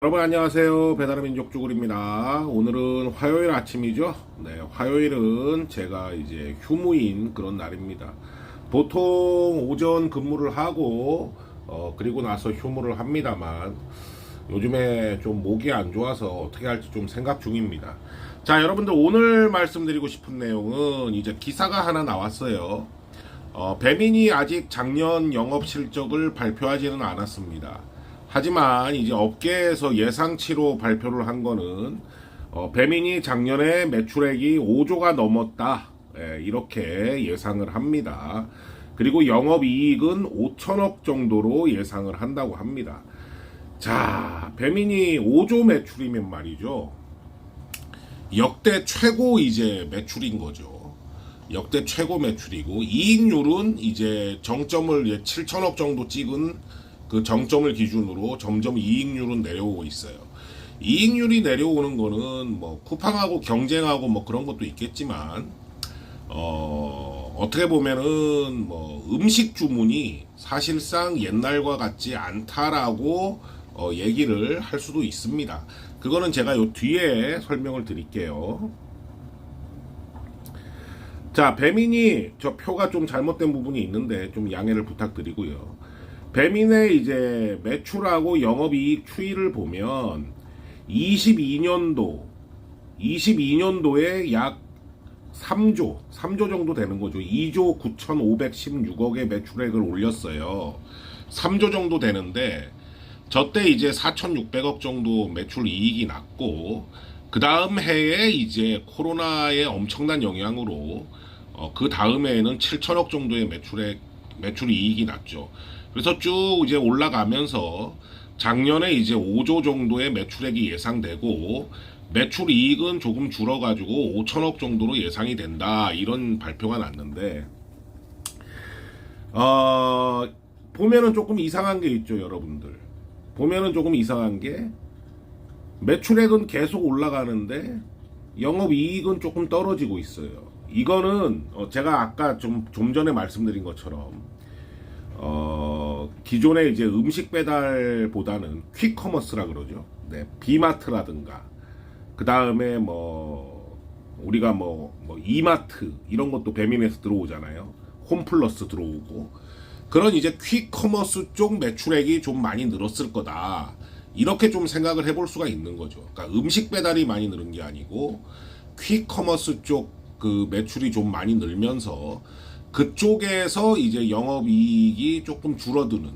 여러분 안녕하세요. 배달의민족 쭈글입니다. 오늘은 화요일 아침이죠. 네, 화요일은 제가 이제 휴무인 그런 날입니다. 보통 오전 근무를 하고 그리고 나서 휴무를 합니다만 요즘에 좀 목이 안 좋아서 어떻게 할지 좀 생각 중입니다. 자, 여러분들 오늘 말씀드리고 싶은 내용은 이제 기사가 하나 나왔어요. 배민이 아직 작년 영업 실적을 발표하지는 않았습니다. 하지만 이제 업계에서 예상치로 발표를 한 거는 배민이 작년에 매출액이 5조가 넘었다, 이렇게 예상을 합니다. 그리고 영업이익은 5천억 정도로 예상을 한다고 합니다. 자, 배민이 5조 매출이면 말이죠, 역대 최고 이제 매출인 거죠. 역대 최고 매출이고, 이익률은 이제 정점을 7천억 정도 찍은 그 정점을 기준으로 점점 이익률은 내려오고 있어요. 이익률이 내려오는 거는 뭐 쿠팡하고 경쟁하고 뭐 그런 것도 있겠지만 어떻게 보면은 뭐 음식 주문이 사실상 옛날과 같지 않다라고 얘기를 할 수도 있습니다. 그거는 제가 요 뒤에 설명을 드릴게요. 자, 배민이 저 표가 좀 잘못된 부분이 있는데 좀 양해를 부탁드리고요. 배민의 이제 매출하고 영업이익 추이를 보면 22년도에 약 3조 정도 되는 거죠. 2조 9,516억의 매출액을 올렸어요. 3조 정도 되는데 저때 이제 4,600억 정도 매출 이익이 났고, 그 다음 해에 이제 코로나의 엄청난 영향으로 그 다음해에는 7천억 정도의 매출 이익이 났죠. 그래서 쭉 이제 올라가면서 작년에 이제 5조 정도의 매출액이 예상되고, 매출 이익은 조금 줄어가지고 5천억 정도로 예상이 된다, 이런 발표가 났는데, 보면은 조금 이상한 게 있죠, 여러분들. 보면은 조금 이상한 게, 매출액은 계속 올라가는데 영업이익은 조금 떨어지고 있어요. 이거는 제가 아까 좀 전에 말씀드린 것처럼 기존의 이제 음식 배달보다는 퀵커머스라 그러죠. 네, 비마트라든가 그 다음에 뭐 우리가 뭐 이마트 이런 것도 배민에서 들어오잖아요. 홈플러스 들어오고, 그런 이제 퀵커머스 쪽 매출액이 좀 많이 늘었을 거다, 이렇게 좀 생각을 해볼 수가 있는 거죠. 그러니까 음식 배달이 많이 늘은 게 아니고 퀵커머스 쪽 그 매출이 좀 많이 늘면서 그쪽에서 이제 영업이익이 조금 줄어드는,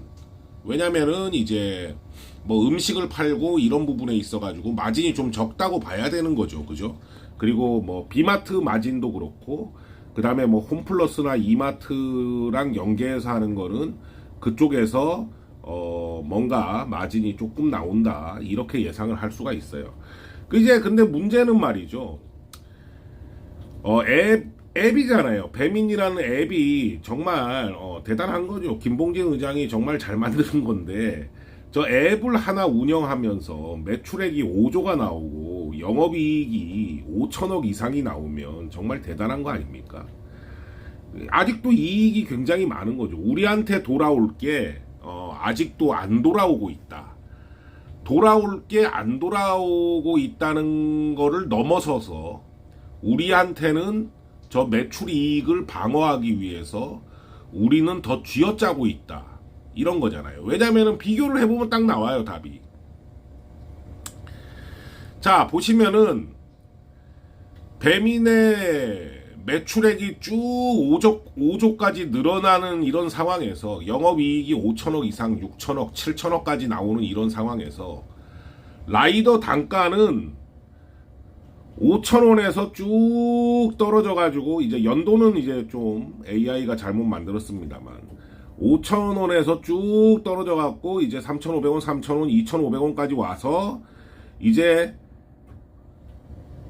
왜냐면은 이제 뭐 음식을 팔고 이런 부분에 있어가지고 마진이 좀 적다고 봐야 되는 거죠. 그죠? 그리고 뭐 비마트 마진도 그렇고, 그 다음에 뭐 홈플러스나 이마트랑 연계해서 하는 거는 그쪽에서 뭔가 마진이 조금 나온다, 이렇게 예상을 할 수가 있어요. 근데 문제는 말이죠. 앱이잖아요. 배민이라는 앱이 정말 대단한 거죠. 김봉진 의장이 정말 잘 만드는 건데, 저 앱을 하나 운영하면서 매출액이 5조가 나오고 영업이익이 5천억 이상이 나오면 정말 대단한 거 아닙니까? 아직도 이익이 굉장히 많은 거죠. 우리한테 돌아올 게 아직도 안 돌아오고 있다. 돌아올 게 안 돌아오고 있다는 거를 넘어서서 우리한테는 저 매출 이익을 방어하기 위해서 우리는 더 쥐어짜고 있다, 이런 거잖아요. 왜냐면은 비교를 해보면 딱 나와요, 답이. 자, 보시면은 배민의 매출액이 쭉 5조까지 늘어나는 이런 상황에서 영업이익이 5천억 이상, 6천억, 7천억까지 나오는 이런 상황에서 라이더 단가는 5,000원에서 쭉 떨어져가지고, 이제 연도는 이제 좀 AI가 잘못 만들었습니다만 5,000원에서 쭉 떨어져갖고 이제 3,500원, 3,000원, 2,500원까지 와서 이제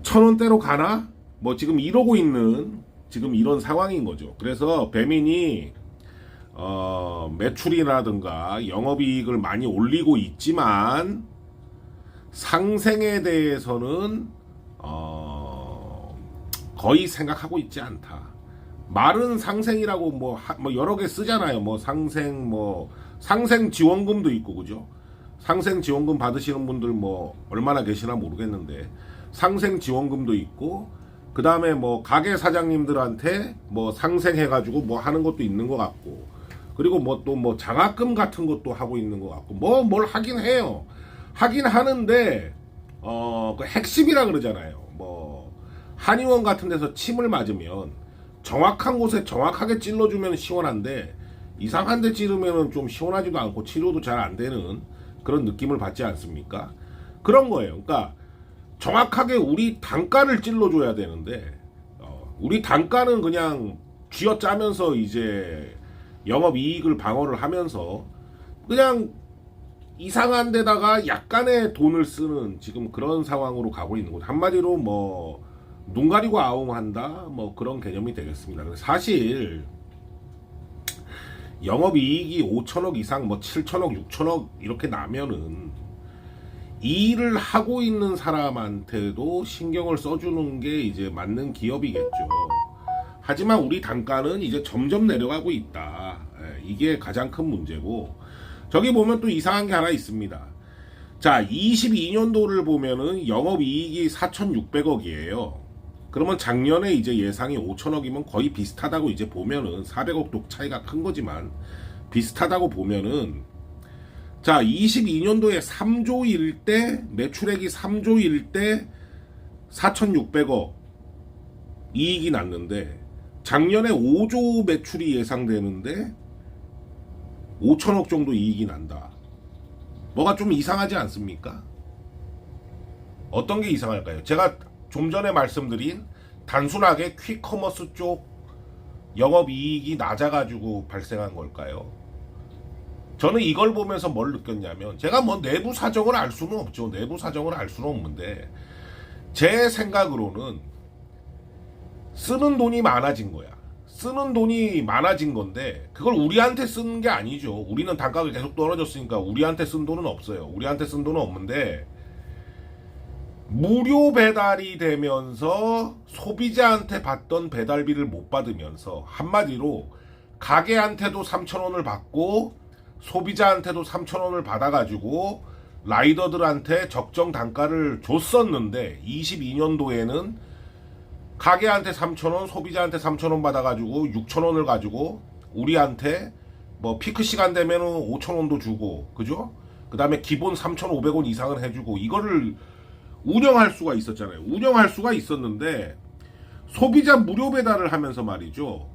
1,000원대로 가나? 뭐 지금 이러고 있는 지금 이런 상황인 거죠. 그래서 배민이 매출이라든가 영업이익을 많이 올리고 있지만 상생에 대해서는 거의 생각하고 있지 않다. 말은 상생이라고 뭐 여러 개 쓰잖아요. 뭐 상생 지원금도 있고, 그죠? 상생지원금 받으시는 분들 뭐 얼마나 계시나 모르겠는데 상생지원금도 있고 그 다음에 뭐 가게 사장님들한테 뭐 상생해가지고 뭐 하는 것도 있는 것 같고 그리고 뭐 또 뭐 장학금 같은 것도 하고 있는 것 같고 뭐 뭘 하긴 해요. 하긴 하는데 그 핵심이라 그러잖아요. 뭐 한의원 같은 데서 침을 맞으면 정확한 곳에 정확하게 찔러주면 시원한데 이상한 데 찌르면 좀 시원하지도 않고 치료도 잘 안 되는 그런 느낌을 받지 않습니까? 그런 거예요. 그러니까 정확하게 우리 단가를 찔러줘야 되는데 우리 단가는 그냥 쥐어짜면서 이제 영업이익을 방어를 하면서 그냥 이상한 데다가 약간의 돈을 쓰는 지금 그런 상황으로 가고 있는 거죠. 한마디로 뭐 눈 가리고 아웅한다 뭐 그런 개념이 되겠습니다. 사실 영업이익이 5천억 이상 뭐 7천억 6천억 이렇게 나면은 이 일을 하고 있는 사람한테도 신경을 써주는 게 이제 맞는 기업이겠죠. 하지만 우리 단가는 이제 점점 내려가고 있다. 이게 가장 큰 문제고 저기 보면 또 이상한 게 하나 있습니다. 자, 22년도를 보면은 영업이익이 4,600억이에요. 그러면 작년에 이제 예상이 5천억이면 거의 비슷하다고 이제 보면은 400억도 차이가 큰 거지만 비슷하다고 보면은 자, 22년도에 3조일 때 매출액이 3조일 때 4,600억 이익이 났는데 작년에 5조 매출이 예상되는데 5천억 정도 이익이 난다. 뭐가 좀 이상하지 않습니까? 어떤 게 이상할까요? 제가 좀 전에 말씀드린 단순하게 퀵커머스 쪽 영업이익이 낮아가지고 발생한 걸까요? 저는 이걸 보면서 뭘 느꼈냐면 제가 뭐 내부 사정을 알 수는 없죠. 내부 사정을 알 수는 없는데 제 생각으로는 쓰는 돈이 많아진 거야. 쓰는 돈이 많아진 건데 그걸 우리한테 쓰는 게 아니죠. 우리는 단가가 계속 떨어졌으니까 우리한테 쓴 돈은 없어요. 우리한테 쓴 돈은 없는데 무료 배달이 되면서 소비자한테 받던 배달비를 못 받으면서 한마디로 가게한테도 3,000원을 받고 소비자한테도 3,000원을 받아가지고 라이더들한테 적정 단가를 줬었는데 22년도에는 가게한테 3,000원, 소비자한테 3,000원 받아가지고 6,000원을 가지고 우리한테 뭐 피크 시간 되면은 5,000원도 주고, 그죠? 그 다음에 기본 3,500원 이상을 해주고 이거를 운영할 수가 있었잖아요. 운영할 수가 있었는데 소비자 무료 배달을 하면서 말이죠.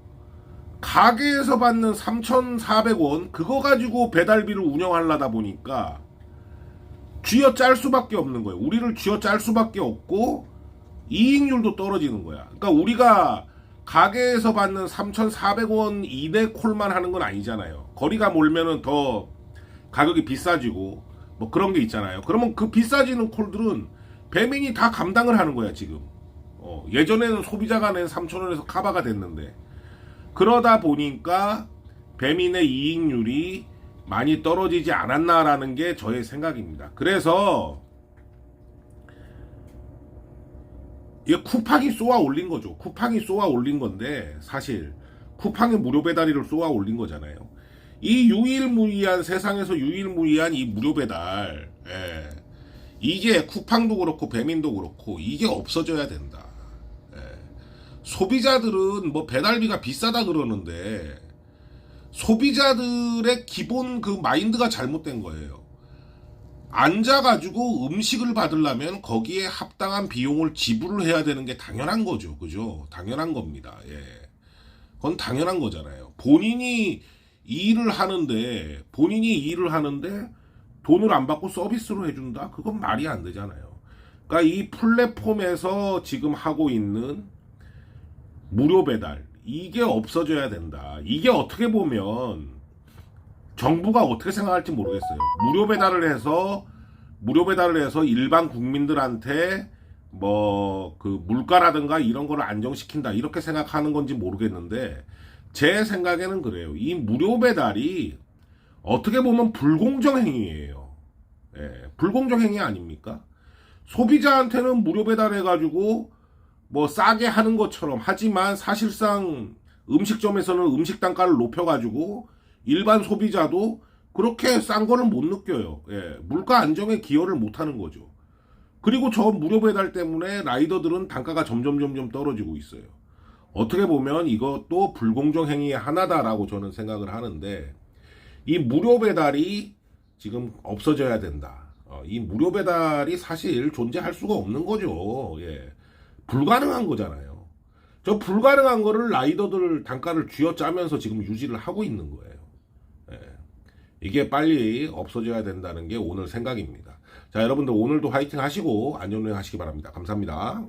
가게에서 받는 3,400원 그거 가지고 배달비를 운영하려다 보니까 쥐어짤 수밖에 없는 거예요. 우리를 쥐어짤 수밖에 없고 이익률도 떨어지는 거야. 그러니까 우리가 가게에서 받는 3,400원 이내 콜만 하는 건 아니잖아요. 거리가 멀면은 더 가격이 비싸지고 뭐 그런 게 있잖아요. 그러면 그 비싸지는 콜들은 배민이 다 감당을 하는 거야 지금. 예전에는 소비자가 낸 3,000원에서 커버가 됐는데 그러다 보니까 배민의 이익률이 많이 떨어지지 않았나라는 게 저의 생각입니다. 그래서 이게 쿠팡이 쏘아 올린 거죠. 쿠팡이 쏘아 올린 건데 사실 쿠팡이 무료 배달이를 쏘아 올린 거잖아요. 이 유일무이한 세상에서 유일무이한 이 무료 배달 이게 쿠팡도 그렇고 배민도 그렇고 이게 없어져야 된다. 소비자들은 뭐 배달비가 비싸다 그러는데 소비자들의 기본 그 마인드가 잘못된 거예요. 앉아가지고 음식을 받으려면 거기에 합당한 비용을 지불을 해야 되는 게 당연한 거죠. 그죠? 당연한 겁니다. 예. 그건 당연한 거잖아요. 본인이 일을 하는데 돈을 안 받고 서비스로 해준다? 그건 말이 안 되잖아요. 그러니까 이 플랫폼에서 지금 하고 있는 무료 배달 이게 없어져야 된다. 이게 어떻게 보면 정부가 어떻게 생각할지 모르겠어요. 무료 배달을 해서 일반 국민들한테 뭐 그 물가라든가 이런 거를 안정시킨다 이렇게 생각하는 건지 모르겠는데 제 생각에는 그래요. 이 무료 배달이 어떻게 보면 불공정 행위예요. 불공정 행위 아닙니까? 소비자한테는 무료 배달해가지고 뭐 싸게 하는 것처럼 하지만 사실상 음식점에서는 음식 단가를 높여가지고 일반 소비자도 그렇게 싼 거는 못 느껴요. 예, 물가 안정에 기여를 못 하는 거죠. 그리고 저 무료 배달 때문에 라이더들은 단가가 점점 떨어지고 있어요. 어떻게 보면 이것도 불공정 행위의 하나다라고 저는 생각을 하는데, 이 무료 배달이 지금 없어져야 된다. 이 무료 배달이 사실 존재할 수가 없는 거죠. 예. 불가능한 거잖아요. 저 불가능한 거를 라이더들 단가를 쥐어짜면서 지금 유지를 하고 있는 거예요. 예. 이게 빨리 없어져야 된다는 게 오늘 생각입니다. 자, 여러분들 오늘도 화이팅 하시고 안전운행 하시기 바랍니다. 감사합니다.